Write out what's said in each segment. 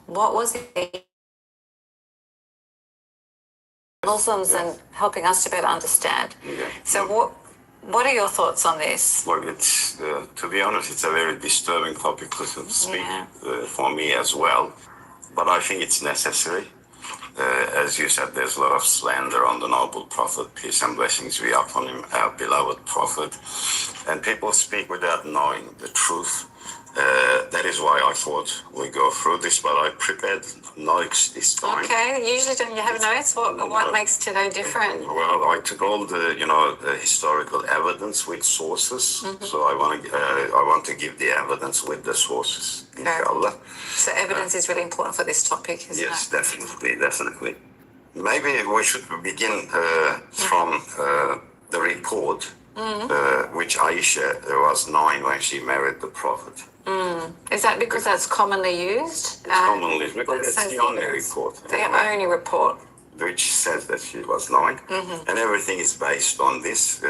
What was it? Muslims and helping us to better understand. So what are your thoughts on this? Well, it's to be honest, it's a very disturbing topic to speak for me as well. But I think it's necessary. As you said, there's a lot of slander on the noble prophet, peace and blessings be upon him, our beloved prophet. And people speak without knowing the truth. That is why I thought we go through this, but I prepared notes this time. Okay, usually don't you have notes? What makes today different? Well, I took all the the historical evidence with sources. So I want to give the evidence with the sources, inshallah. So evidence is really important for this topic, isn't it? Yes, definitely. Maybe we should begin from the report, which Aisha was 9 when she married the Prophet. Is that because that's commonly used? It's commonly used because it's the only report. The only report. Which says that she was 9. And everything is based on this.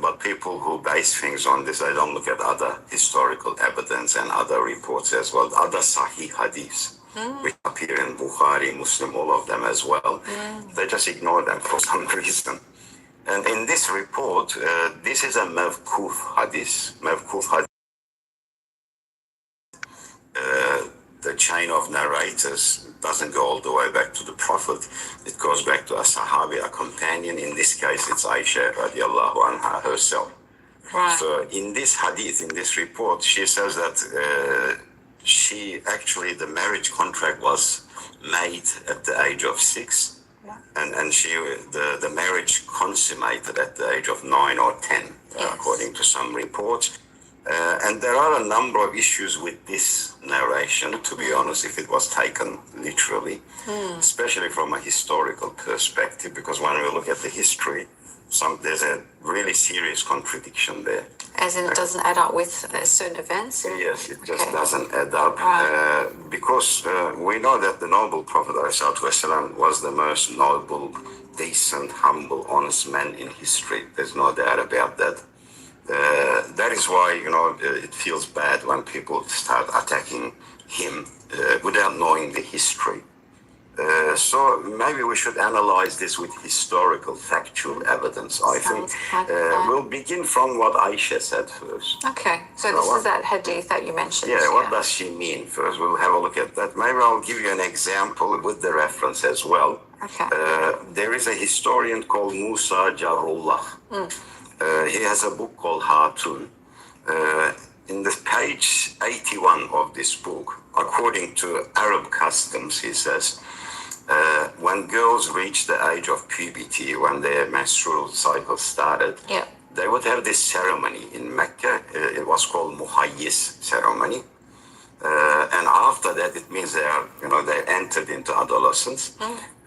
But people who base things on this, they don't look at other historical evidence and other reports as well, other Sahih hadiths, which appear in Bukhari, Muslim, all of them as well. They just ignore them for some reason. And in this report, this is a mawquf hadith. Mawquf hadith. The chain of narrators doesn't go all the way back to the Prophet. It goes back to a Sahabi, a companion. In this case, it's Aisha radiallahu anha herself. Right. So in this hadith, in this report, she says that the marriage contract was made at the age of 6. And the marriage consummated at the age of 9 or 10, according to some reports. And there are a number of issues with this narration, to be honest, if it was taken literally, especially from a historical perspective, because when we look at the history, there's a really serious contradiction there. As in it doesn't add up with certain events? Yes, it just doesn't add up. Because we know that the noble Prophet ﷺ was the most noble, decent, humble, honest man in history. There's no doubt about that. That is why, it feels bad when people start attacking him without knowing the history. So maybe we should analyze this with historical, factual evidence. I think we'll begin from what Aisha said first. Okay, so this is that hadith that you mentioned. Yeah, what does she mean first? We'll have a look at that. Maybe I'll give you an example with the reference as well. Okay. There is a historian called Musa Jarullah. He has a book called Hatun. In the page 81 of this book, according to Arab customs, he says, when girls reach the age of puberty, when their menstrual cycle started, they would have this ceremony in Mecca. It was called Muhayyis ceremony. And after that, it means they entered into adolescence.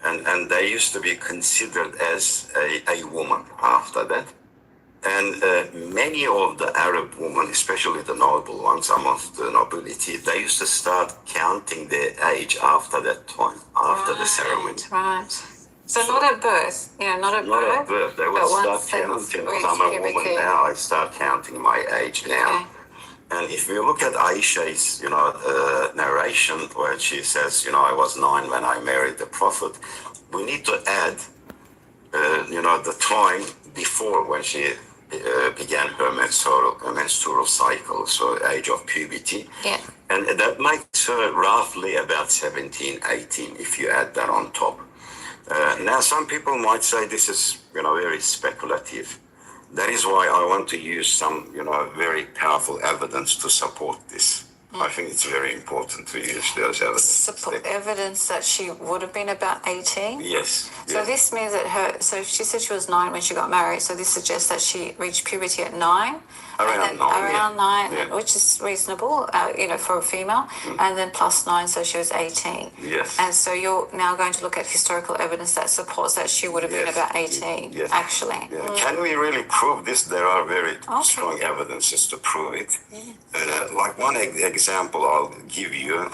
And they used to be considered as a woman after that. And many of the Arab women, especially the noble ones amongst the nobility, they used to start counting their age after that time, after the ceremony. Right. So not at birth, not at birth. Not at birth. They would start counting. I'm a woman now. I start counting my age now. And if we look at Aisha's, narration where she says, I was 9 when I married the Prophet, we need to add, the time before when she began her menstrual cycle, so age of puberty. And that makes her roughly about 17, 18, if you add that on top. Now, some people might say this is, very speculative. That is why I want to use some, very powerful evidence to support this. I think it's very important to use those evidence. Evidence that she would have been about 18? Yes. So this means that so she said she was 9 when she got married, so this suggests that she reached puberty at 9? Around 9, which is reasonable, for a female, and then plus 9, so she was 18. Yes. And so you're now going to look at historical evidence that supports that she would have been about 18, actually. Can we really prove this? There are very strong evidences to prove it. Like one example I'll give you,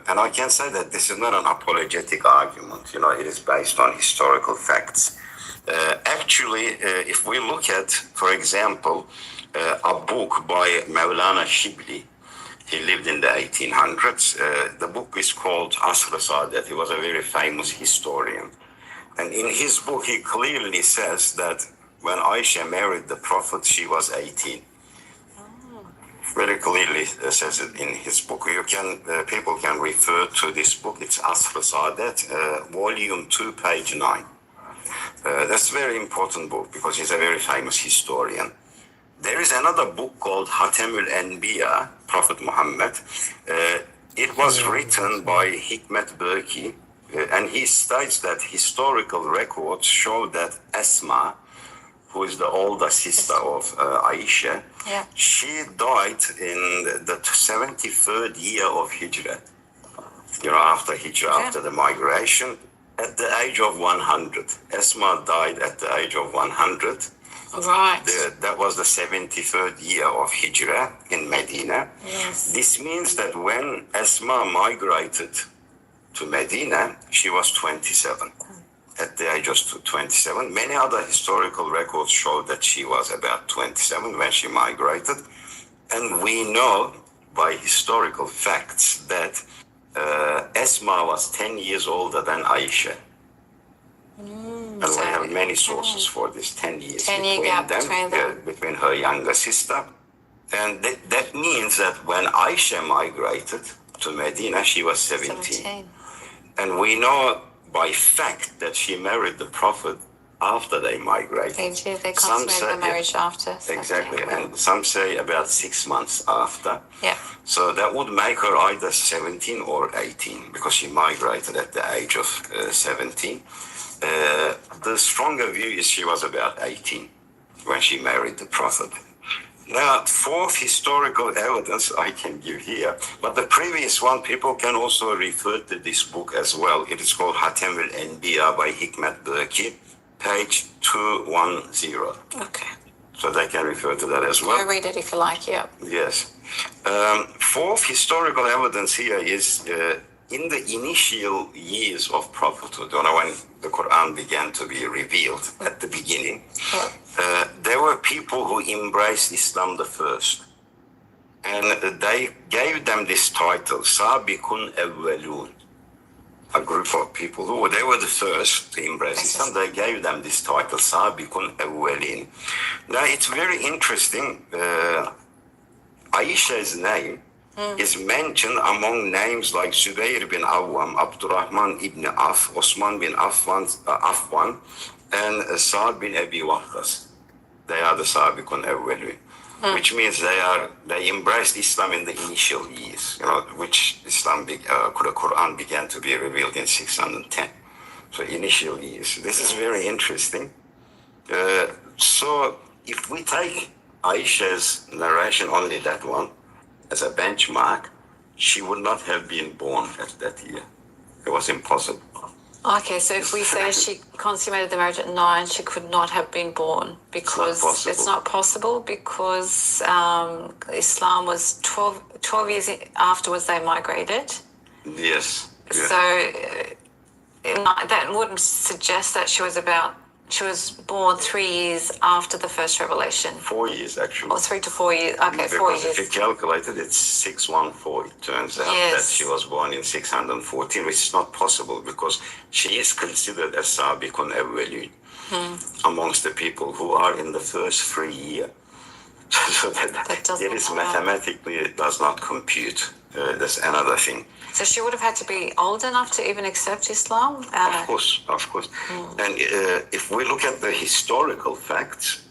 and I can say that this is not an apologetic argument, it is based on historical facts. Actually, if we look at, for example, a book by Maulana Shibli, He lived in the 1800s. The book is called Asr Saadat. He was a very famous historian. And in his book, he clearly says that when Aisha married the Prophet, she was 18. Very clearly says it in his book. People can refer to this book. It's Asr Saadat, volume 2, page 9. That's a very important book because he's a very famous historian. There is another book called Hatemül Enbiya, Prophet Muhammad. It was written by Hikmet Berki, and he states that historical records show that Asma, who is the older sister of Aisha, she died in the 73rd year of Hijrah. After Hijrah, after the migration, at the age of 100. Asma died at the age of 100. Right. That was the 73rd year of Hijrah in Medina. Yes. This means that when Asma migrated to Medina, she was 27. At the age of 27. Many other historical records show that she was about 27 when she migrated. And we know by historical facts that Asma was 10 years older than Aisha. And we have many sources for this, 10 years 10-year gap between them. Between her younger sister. And that means that when Aisha migrated to Medina, she was 17. And we know by fact that she married the Prophet after they migrated. They did. They consummated the marriage after. Exactly. And some say about 6 months after. Yeah. So that would make her either 17 or 18 because she migrated at the age of 17. The stronger view is she was about 18 when she married the Prophet. Now, fourth historical evidence I can give here, but the previous one, people can also refer to this book as well. It is called Hatemül Enbiya by Hikmet Berki, page 210. Okay. So they can refer to that as well. Go read it if you like, yeah. Yes. Fourth historical evidence here is in the initial years of prophethood, when the Quran began to be revealed at the beginning, there were people who embraced Islam the first. And they gave them this title, Sabikun Evvelun. A group of people they were the first to embrace Islam. They gave them this title, Sabikun Evvelin. Now it's very interesting. Aisha's name is mentioned among names like Zubayr bin Awwam, Abdurrahman ibn Auf, Osman bin Affan, and Sa'd bin Abi Waqqas. They are the Sabiqun Awwalun, which means they embraced Islam in the initial years, which the Quran began to be revealed in 610. So initial years. This is very interesting. So if we take Aisha's narration, only that one, as a benchmark, she would not have been born at that year. It was impossible. Okay, so if we say she consummated the marriage at 9, she could not have been born because it's not possible because Islam was 12 years afterwards they migrated. Yes. So that wouldn't suggest that she was born 3 years after the first revelation. 4 years, actually. Or 3 to 4 years. Okay, because 4 years. If you calculate it, it's 614. It turns out that she was born in 614, which is not possible because she is considered as Sabiqun Awwalin amongst the people who are in the first 3 year. So mathematically, it does not compute. That's another thing. So she would have had to be old enough to even accept Islam? Of course. And if we look at the historical facts,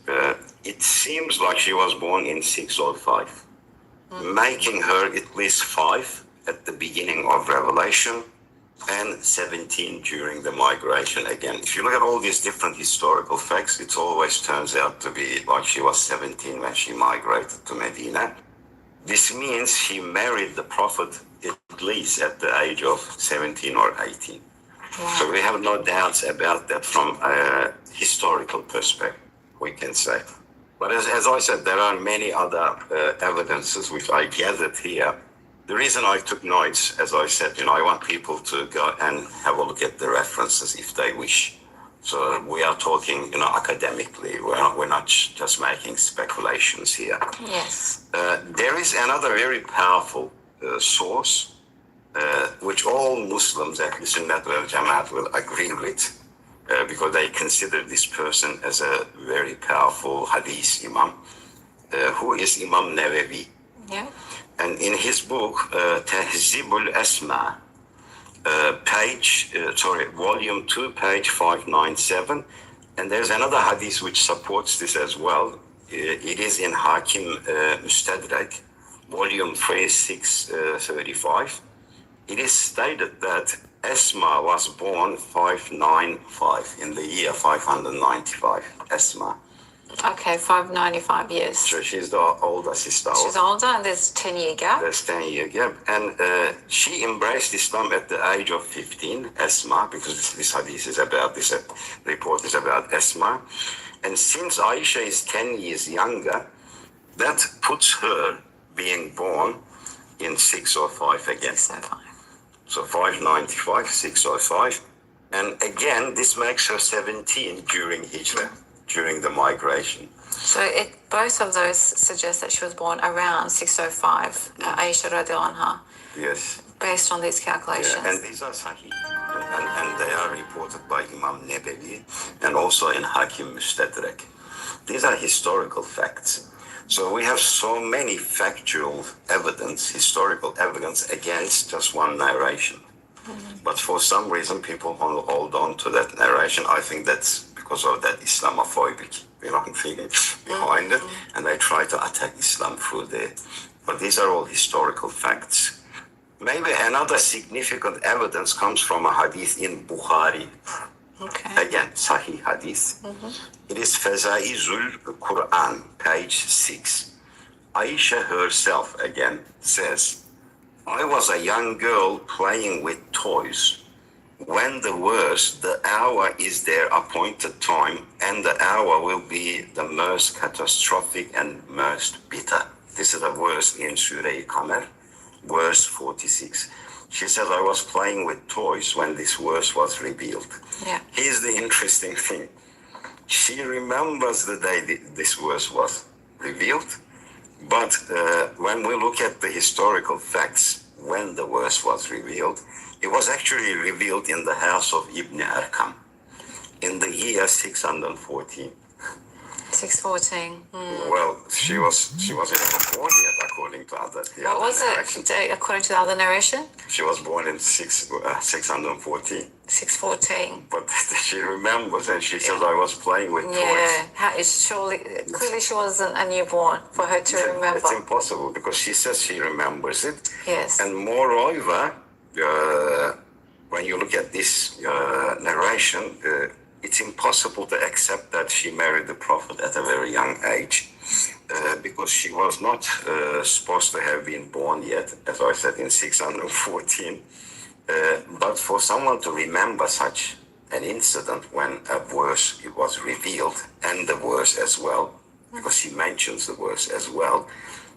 it seems like she was born in 6 or 5, making her at least 5 at the beginning of Revelation and 17 during the migration. Again, if you look at all these different historical facts, it always turns out to be like she was 17 when she migrated to Medina. This means she married the Prophet at least at the age of 17 or 18. Wow. So we have no doubts about that from a historical perspective, we can say. But as I said, there are many other evidences which I gathered here. The reason I took notes, as I said, I want people to go and have a look at the references if they wish. So we are talking, academically. We're not just making speculations here. Yes. There is another very powerful source, which all Muslims, at least in that Jamaat, will agree with, because they consider this person as a very powerful hadith imam, who is Imam Nawawi. Yeah. And in his book, Tahzibul Asma, volume 2, page 597, and there's another hadith which supports this as well. It is in Hakim Mustadrak, volume 3, 635. It is stated that Asma was born 595, in the year 595, Asma. Okay, 595 years. So she's the older sister. She's older, and there's 10-year gap. There's 10-year gap. And she embraced Islam at the age of 15, Asma, because this hadith is about, this report is about Asma. And since Aisha is 10 years younger, that puts her being born in 605 again. 605. So 595, 605. And again, this makes her 17 during Hijrah, during the migration. So both of those suggest that she was born around 605, Aisha radiallahu anha. Yes. Based on these calculations. Yeah, and these are Sahih. And they are reported by Imam Nawawi and also in Hakim Mustadrak. These are historical facts. So we have so many factual evidence, historical evidence against just one narration. Mm-hmm. But for some reason, people hold on to that narration. I think that's because of that Islamophobic, feeling behind it, and they try to attack Islam through there. But these are all historical facts. Maybe another significant evidence comes from a hadith in Bukhari. Okay. Again, Sahih hadith. Mm-hmm. It is Fazaizul Quran, page 6. Aisha herself again says, I was a young girl playing with toys. When the verse, the hour is their appointed time, and the hour will be the most catastrophic and most bitter. This is a verse in Surah Qamar, verse 46. She says, I was playing with toys when this verse was revealed. Yeah. Here's the interesting thing. She remembers the day this verse was revealed, but when we look at the historical facts, when the verse was revealed, it was actually revealed in the house of Ibn Arqam in the year 614. 614. Well, she wasn't even born yet, according to What was it, according to the other narration? She was born in 614. 614. But she remembers, and she says, I was playing with toys. Yeah, clearly she wasn't a newborn for her to remember. It's impossible, because she says she remembers it. Yes. And moreover, when you look at this narration, it's impossible to accept that she married the Prophet at a very young age, because she was not supposed to have been born yet, as I said, in 614. But for someone to remember such an incident when a verse it was revealed, and the verse as well, because she mentions the verse as well,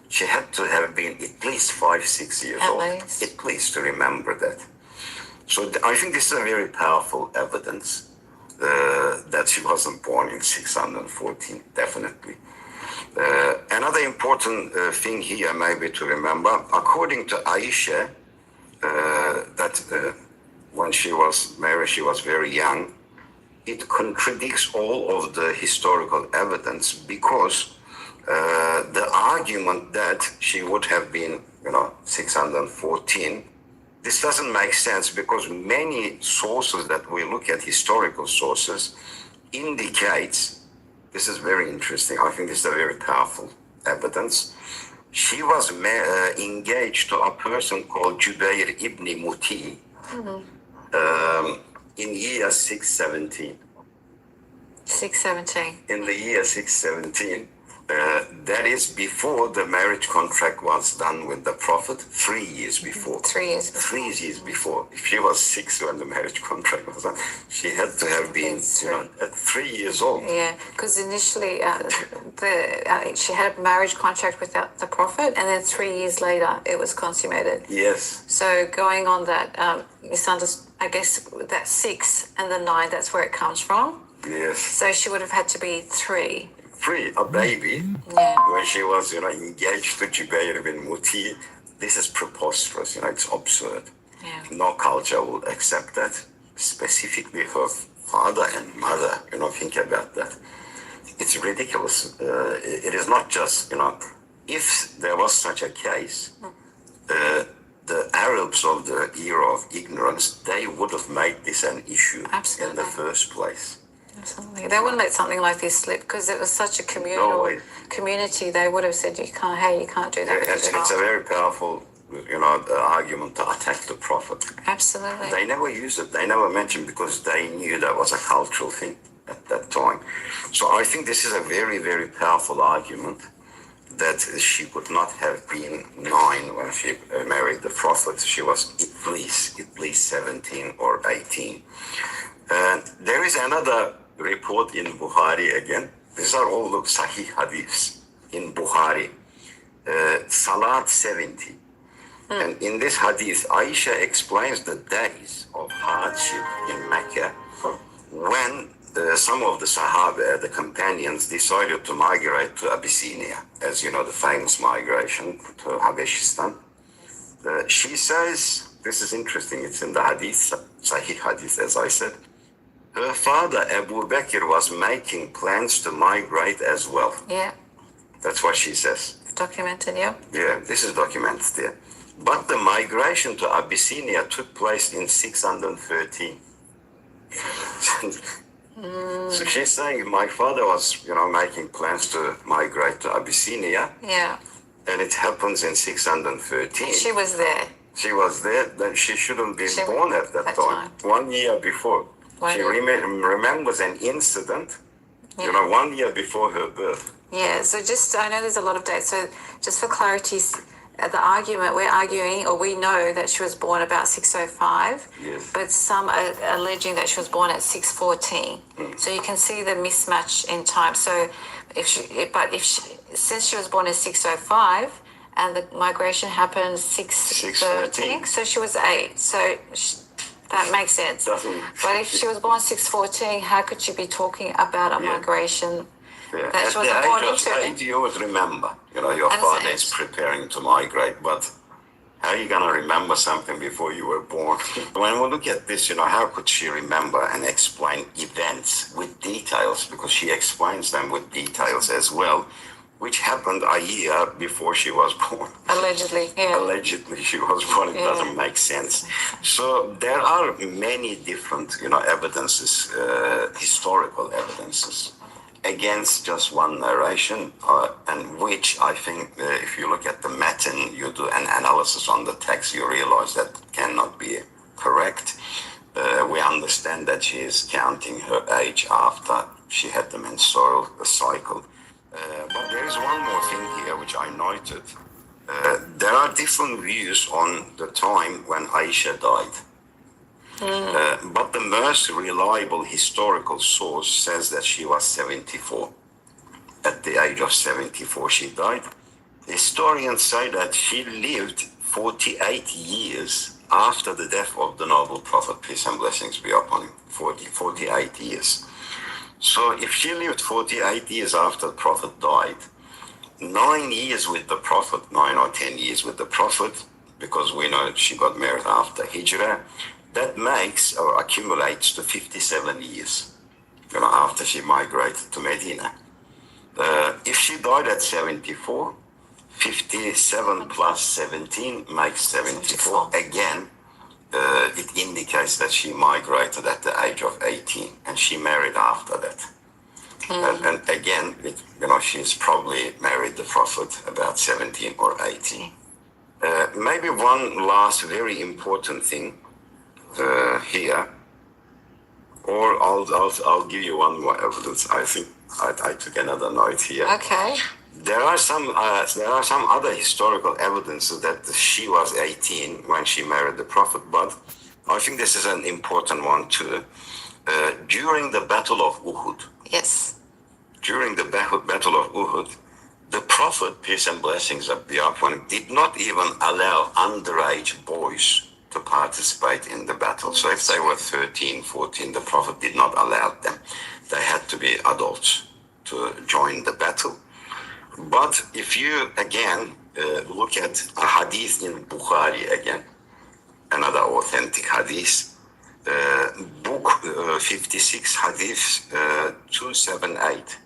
she had to have been at least 5-6 years old, at least, to remember that. So I think this is a very powerful evidence that she wasn't born in 614, definitely. Another important thing here maybe to remember, according to Aisha, that when she was married, she was very young. It contradicts all of the historical evidence, because the argument that she would have been, 614, this doesn't make sense, because many sources that we look at, historical sources, indicates, this is very interesting, I think this is a very powerful evidence. She was engaged to a person called Jubair ibn Muti in year 617. 617. In the year 617. That is before the marriage contract was done with the Prophet, 3 years before. 3 years before. 3 years before. If she was 6 when the marriage contract was done, she had to have been, at 3 years old. Yeah, because initially she had a marriage contract with the Prophet, and then 3 years later it was consummated. Yes. So going on that, I guess that 6 and the 9, that's where it comes from. Yes. So she would have had to be 3. A baby, Yeah. when she was, engaged to Jubair bin Muti. This is preposterous, it's absurd. Yeah. No culture will accept that, specifically her father and mother, think about that. It's ridiculous. It is not just, if there was such a case, the Arabs of the era of ignorance, they would have made this an issue. Absolutely. In the first place. Absolutely. They wouldn't let something like this slip because it was such a community. They would have said, you can't do that. It's a very powerful, argument to attack the Prophet. Absolutely. They never used it. They never mentioned because they knew that was a cultural thing at that time. So I think this is a very, very powerful argument that she could not have been 9 when she married the Prophet. She was at least 17 or 18. There is another report in Bukhari again. These are all the Sahih hadiths in Bukhari. Salat 70. And in this hadith, Aisha explains the days of hardship in Mecca when some of the Sahaba, the companions, decided to migrate to Abyssinia, as you know, the famous migration to Habeshistan. She says, this is interesting, it's in the hadith, Sahih hadith, as I said. Her father, Abu Bakr, was making plans to migrate as well. Yeah. That's what she says. Documented, yeah. Yeah, this is documented there. But the migration to Abyssinia took place in 613. So she's saying my father was, making plans to migrate to Abyssinia. Yeah. And it happens in 613. And she was there. She was there. Then she shouldn't be born at that time. 1 year before. She remembers an incident, 1 year before her birth. Yeah, so I know there's a lot of dates. So just for clarity, the argument, we're arguing, or we know that she was born about 605. Yes. But some are alleging that she was born at 614. So you can see the mismatch in time. So since she was born at 605 and the migration happened 613, so she was 8. So that makes sense. But if she was born 614, how could she be talking about a migration that she wasn't born into? You always remember, your father is preparing to migrate, but how are you going to remember something before you were born? When we look at this, how could she remember and explain events with details? Because she explains them with details as well, which happened a year before she was born. Allegedly, yeah. Allegedly she was born. It doesn't make sense. So there are many different, evidences, historical evidences against just one narration, and which I think if you look at the Matan, you do an analysis on the text, you realize that cannot be correct. We understand that she is counting her age after she had the menstrual cycle. But there is one more thing here which I noted. There are different views on the time when Aisha died. But the most reliable historical source says that she was 74. At the age of 74 she died. Historians say that she lived 48 years after the death of the noble Prophet, peace and blessings be upon him. 48 years. So if she lived 48 years after the Prophet died, 9 years with the Prophet, 9 or 10 years with the Prophet, because we know that she got married after Hijrah, that makes or accumulates to 57 years, after she migrated to Medina. If she died at 74, 57 plus 17 makes 74. Again, it indicates that she migrated at the age of 18 and she married after that. And again, she's probably married the Prophet about 17 or 18. Maybe one last very important thing here, or I'll give you one more evidence. I think I took another note here. Okay. There are some other historical evidences that she was 18 when she married the Prophet, but I think this is an important one too. During the Battle of Uhud, Yes. during the Battle of Uhud, the Prophet, peace and blessings be upon him, did not even allow underage boys to participate in the battle. So if they were 13, 14, the Prophet did not allow them. They had to be adults to join the battle. But if you, again, look at a hadith in Bukhari again, another authentic hadith, book 56, hadith 278,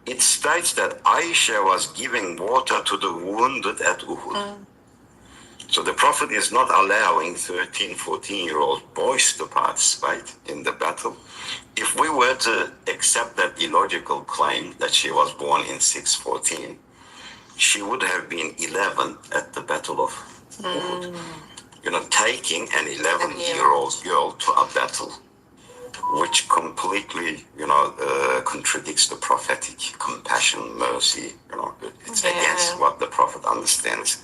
it states that Aisha was giving water to the wounded at Uhud. So the Prophet is not allowing 13, 14-year-old boys to participate in the battle. If we were to accept that illogical claim that she was born in 614, she would have been 11 at the Battle of Uhud. Taking an 11-year-old girl to a battle, which completely, contradicts the prophetic compassion, mercy. It's against what the Prophet understands.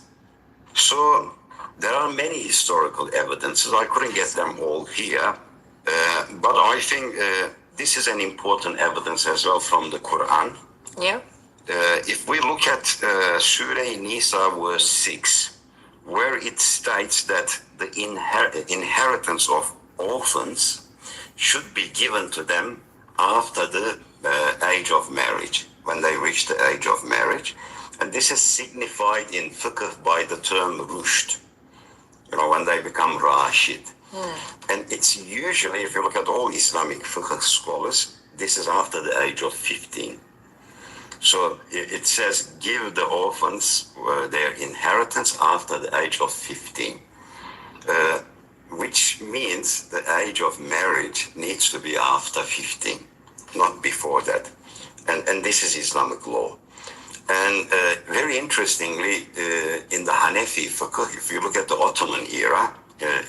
So there are many historical evidences. I couldn't get them all here, but I think this is an important evidence as well from the Quran. Yeah. If we look at Surah Nisa verse 6, where it states that the inheritance of orphans should be given to them after the age of marriage, when they reach the age of marriage. And this is signified in fiqh by the term rushd, when they become rashid. And it's usually, if you look at all Islamic fiqh scholars, this is after the age of 15. So it says, give the orphans their inheritance after the age of 15, which means the age of marriage needs to be after 15, not before that. And this is Islamic law. And very interestingly, in the Hanafi fiqh, if you look at the Ottoman era,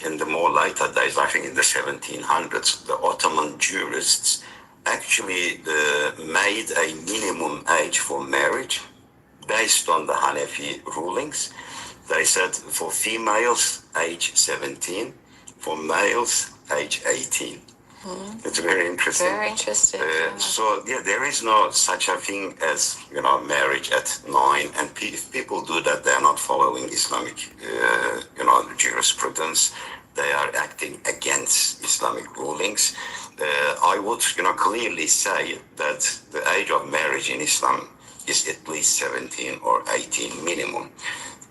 in the more later days, I think in the 1700s, the Ottoman jurists actually made a minimum age for marriage based on the Hanafi rulings. They said for females, age 17, for males, age 18. It's very interesting. Very interesting. So there is no such a thing as marriage at 9, and if people do that, they are not following Islamic jurisprudence. They are acting against Islamic rulings. I would clearly say that the age of marriage in Islam is at least 17 or 18 minimum.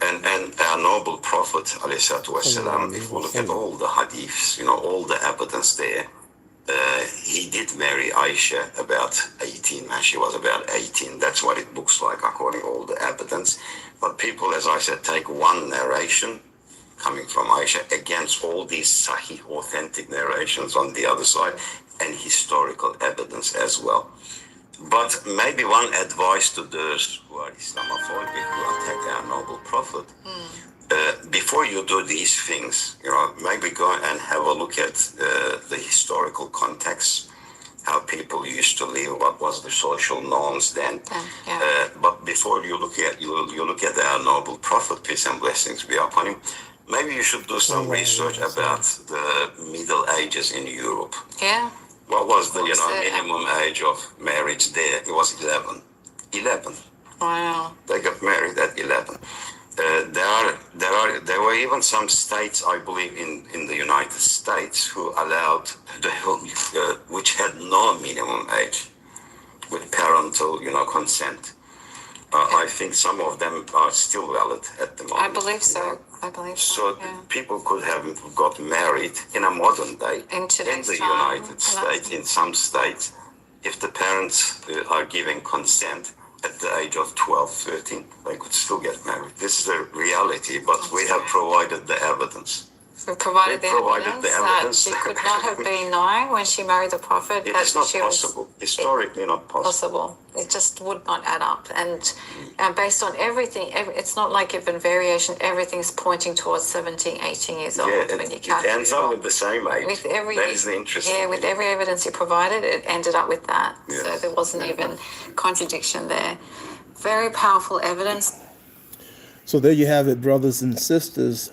And our noble Prophet ﷺ, if we look at all the hadiths, all the evidence there, he did marry Aisha about 18, and she was about 18. That's what it looks like according to all the evidence. But people, as I said, take one narration coming from Aisha against all these sahih, authentic narrations on the other side, and historical evidence as well. But maybe one advice to those who are Islamophobic, who attack our noble Prophet, before you do these things, maybe go and have a look at the historical context, how people used to live, what was the social norms then. But before you look at our noble Prophet, peace and blessings be upon him, maybe you should do some research about the Middle Ages in Europe. Yeah. What was the minimum age of marriage there? It was 11. 11. Wow. They got married at 11. There were even some states, I believe, in the United States who allowed which had no minimum age with parental, consent. I think some of them are still valid at the moment. I believe so. So people could have got married in a modern day in the United States, in some states, if the parents are giving consent. At the age of 12, 13, they could still get married. This is a reality, but we have provided the evidence. We provided the evidence that she could not have been 9 when she married the Prophet. It is not possible. Historically not possible. It just would not add up. And based on everything, it's not like even variation. Everything's pointing towards 17, 18 years old. When you it ends up with the same age. That is the interesting thing. With every evidence you provided, it ended up with that. So there wasn't even contradiction there. very powerful evidence. So there you have it, brothers and sisters.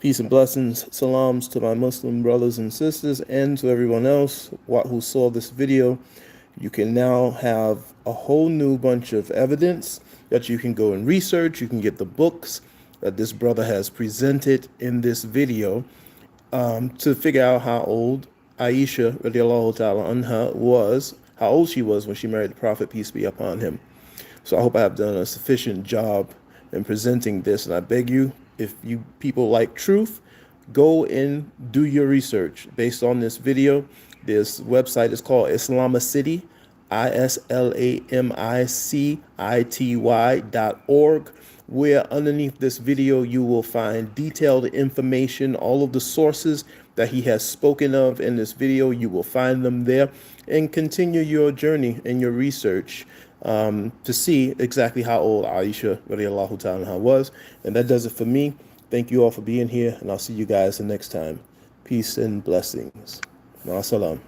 Peace and blessings. Salams to my Muslim brothers and sisters and to everyone else who saw this video. You can now have a whole new bunch of evidence that you can go and research. You can get the books that this brother has presented in this video to figure out how old Aisha radiallahu ta'ala anha was, how old she was when she married the Prophet, peace be upon him. So I hope I have done a sufficient job in presenting this, and I beg you, if you people like truth, go and do your research based on this video. This website is called Islamicity, ISLAMICITY.org, where underneath this video you will find detailed information, all of the sources that he has spoken of in this video. You will find them there, and continue your journey and your research to see exactly how old Aisha radiallahu ta'ala was. And that does it for me. Thank you all for being here, and I'll see you guys the next time. Peace and blessings. Ma salam.